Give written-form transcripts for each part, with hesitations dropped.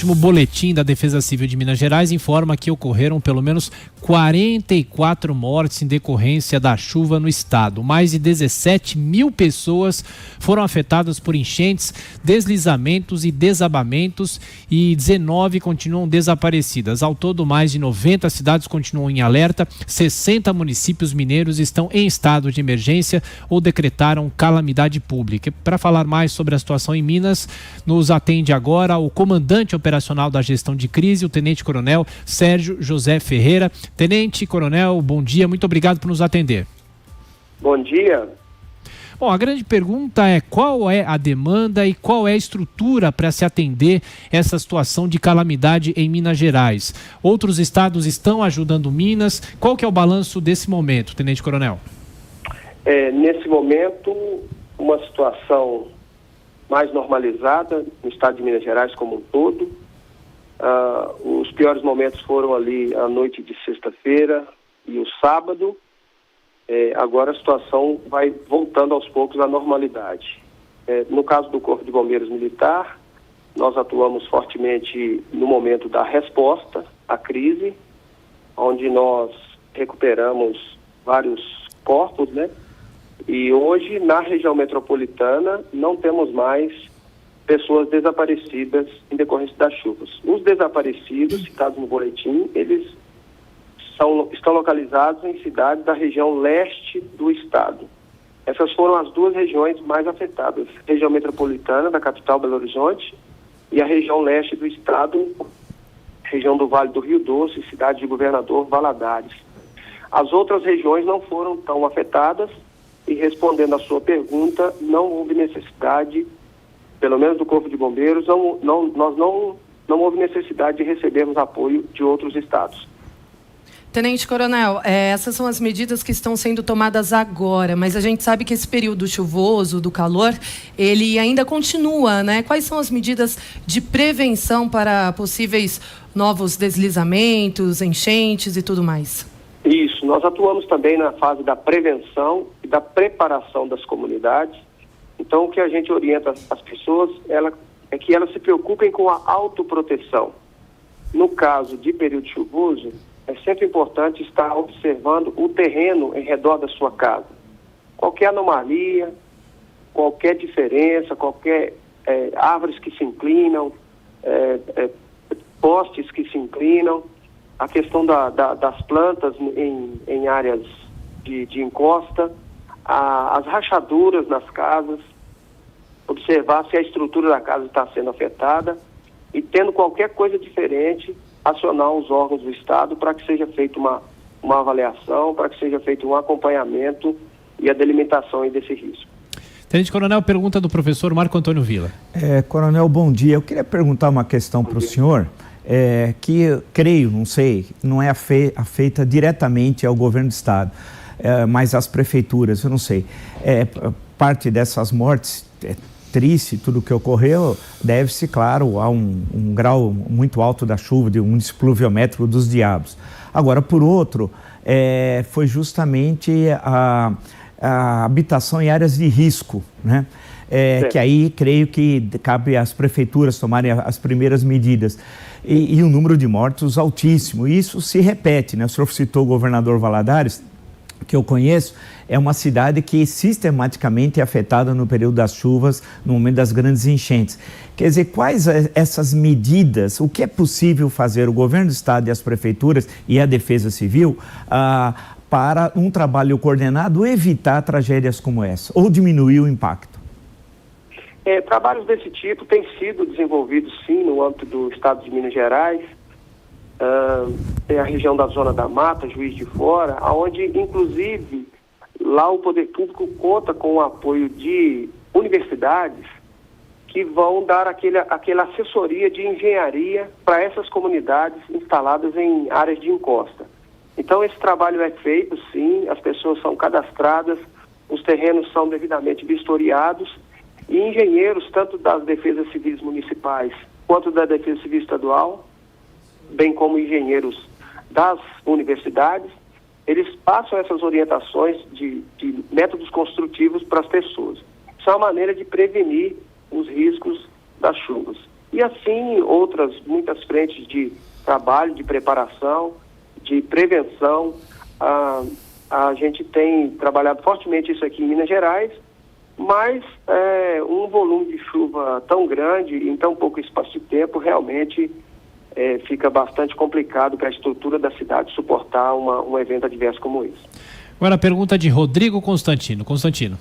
O último boletim da Defesa Civil de Minas Gerais informa que ocorreram pelo menos 44 mortes em decorrência da chuva no estado. Mais de 17 mil pessoas foram afetadas por enchentes, deslizamentos e desabamentos e 19 continuam desaparecidas. Ao todo, mais de 90 cidades continuam em alerta, 60 municípios mineiros estão em estado de emergência ou decretaram calamidade pública. Para falar mais sobre a situação em Minas, nos atende agora o comandante operacional da gestão de crise, o Tenente-Coronel Sérgio José Ferreira. Tenente-Coronel, bom dia, muito obrigado por nos atender. Bom dia. Bom, a grande pergunta é qual é a demanda e qual é a estrutura para se atender essa situação de calamidade em Minas Gerais. Outros estados estão ajudando Minas. Qual que é o balanço desse momento, Tenente-Coronel? Nesse momento, uma situação mais normalizada no estado de Minas Gerais como um todo. Os piores momentos foram ali a noite de sexta-feira e o sábado. Agora a situação vai voltando aos poucos à normalidade. No caso do Corpo de Bombeiros Militar, nós atuamos fortemente no momento da resposta à crise, onde nós recuperamos vários corpos, né? E hoje, na região metropolitana, não temos mais pessoas desaparecidas em decorrência das chuvas. Os desaparecidos, citados no boletim, eles estão localizados em cidades da região leste do estado. Essas foram as duas regiões mais afetadas, a região metropolitana da capital Belo Horizonte e a região leste do estado, região do Vale do Rio Doce, cidade de Governador Valadares. As outras regiões não foram tão afetadas e, respondendo à sua pergunta, não houve necessidade, pelo menos do Corpo de Bombeiros, nós não houve necessidade de recebermos apoio de outros estados. Tenente Coronel, essas são as medidas que estão sendo tomadas agora, mas a gente sabe que esse período chuvoso, do calor, ele ainda continua, né? Quais são as medidas de prevenção para possíveis novos deslizamentos, enchentes e tudo mais? Isso, nós atuamos também na fase da prevenção e da preparação das comunidades. Então, o que a gente orienta as pessoas é que elas se preocupem com a autoproteção. No caso de período chuvoso, é sempre importante estar observando o terreno em redor da sua casa. Qualquer anomalia, qualquer diferença, qualquer árvores que se inclinam, postes que se inclinam, a questão das plantas em áreas de encosta, as rachaduras nas casas, observar se a estrutura da casa está sendo afetada e, tendo qualquer coisa diferente, acionar os órgãos do Estado para que seja feita uma avaliação, para que seja feito um acompanhamento e a delimitação desse risco. Tenente Coronel, pergunta do professor Marco Antônio Villa. Coronel, bom dia. Eu queria perguntar uma questão para o senhor, que eu creio, não sei, não é afeita diretamente ao governo do Estado, mas às prefeituras, eu não sei. Parte dessas mortes, triste, tudo que ocorreu, deve-se, claro, a um grau muito alto da chuva, de um pluviométrico dos diabos. Agora, por outro, foi justamente a habitação em áreas de risco, né? Que aí creio que cabe às prefeituras tomarem as primeiras medidas. E um número de mortos altíssimo. E isso se repete, né? O senhor citou o governador Valadares, que eu conheço, é uma cidade que sistematicamente é afetada no período das chuvas, no momento das grandes enchentes. Quer dizer, quais essas medidas, o que é possível fazer o governo do estado e as prefeituras e a Defesa Civil para um trabalho coordenado evitar tragédias como essa, ou diminuir o impacto? Trabalhos desse tipo têm sido desenvolvidos, sim, no âmbito do estado de Minas Gerais. Tem a região da Zona da Mata, Juiz de Fora, onde, inclusive, lá o poder público conta com o apoio de universidades que vão dar aquela assessoria de engenharia para essas comunidades instaladas em áreas de encosta. Então, esse trabalho é feito, sim, as pessoas são cadastradas, os terrenos são devidamente vistoriados e engenheiros, tanto das defesas civis municipais quanto da Defesa Civil Estadual, bem como engenheiros das universidades, eles passam essas orientações de métodos construtivos para as pessoas. Isso é uma maneira de prevenir os riscos das chuvas. e assim muitas frentes de trabalho, de preparação, de prevenção. A gente tem trabalhado fortemente isso aqui em Minas Gerais, mas um volume de chuva tão grande em tão pouco espaço de tempo realmente fica bastante complicado para a estrutura da cidade suportar um evento adverso como esse. Agora a pergunta de Rodrigo Constantino. Constantino.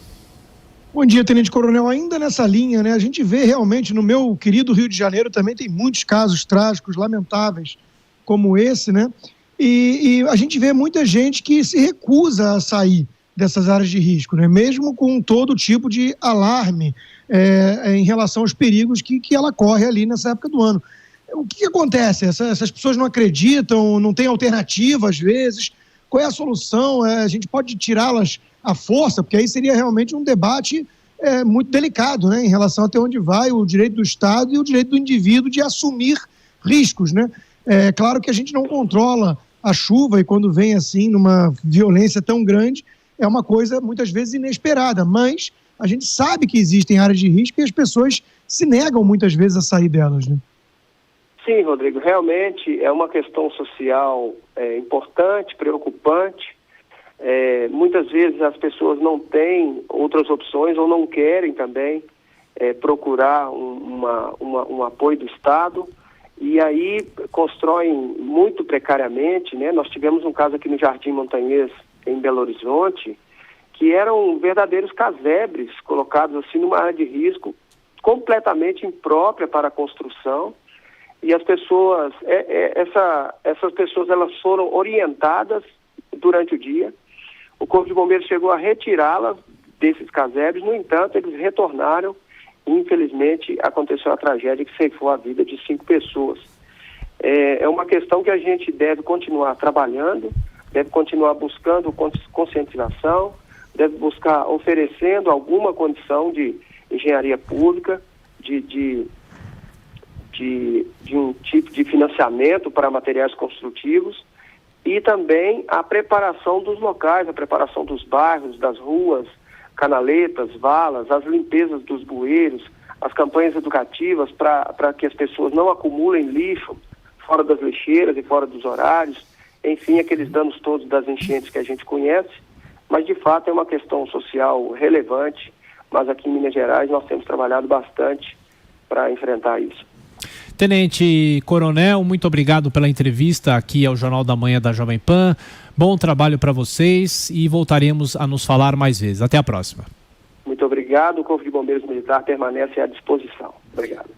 Bom dia, Tenente Coronel. Ainda nessa linha, né, a gente vê realmente no meu querido Rio de Janeiro também tem muitos casos trágicos, lamentáveis, como esse, né? E a gente vê muita gente que se recusa a sair dessas áreas de risco, né? Mesmo com todo tipo de alarme em relação aos perigos que ela corre ali nessa época do ano. O que acontece? Essas pessoas não acreditam, não têm alternativa às vezes. Qual é a solução? A gente pode tirá-las à força, porque aí seria realmente um debate muito delicado, né, em relação até onde vai o direito do Estado e o direito do indivíduo de assumir riscos, né? É claro que a gente não controla a chuva e quando vem assim numa violência tão grande é uma coisa muitas vezes inesperada, mas a gente sabe que existem áreas de risco e as pessoas se negam muitas vezes a sair delas, né? Sim, Rodrigo, realmente é uma questão social importante, preocupante. Muitas vezes as pessoas não têm outras opções ou não querem também procurar um apoio do Estado e aí constroem muito precariamente, né? Nós tivemos um caso aqui no Jardim Montanhês, em Belo Horizonte, que eram verdadeiros casebres colocados assim numa área de risco completamente imprópria para a construção. E as pessoas, essas pessoas elas foram orientadas durante o dia. O Corpo de Bombeiros chegou a retirá-las desses casebres, no entanto, eles retornaram e, infelizmente, aconteceu a tragédia que ceifou a vida de 5 pessoas. É uma questão que a gente deve continuar trabalhando, deve continuar buscando conscientização, deve buscar oferecendo alguma condição de engenharia pública, de um tipo de financiamento para materiais construtivos e também a preparação dos locais, a preparação dos bairros, das ruas, canaletas, valas, as limpezas dos bueiros, as campanhas educativas para que as pessoas não acumulem lixo fora das lixeiras e fora dos horários, enfim, aqueles danos todos das enchentes que a gente conhece, mas de fato é uma questão social relevante, mas aqui em Minas Gerais nós temos trabalhado bastante para enfrentar isso. Tenente Coronel, muito obrigado pela entrevista aqui ao Jornal da Manhã da Jovem Pan. Bom trabalho para vocês e voltaremos a nos falar mais vezes. Até a próxima. Muito obrigado. O Corpo de Bombeiros Militar permanece à disposição. Obrigado.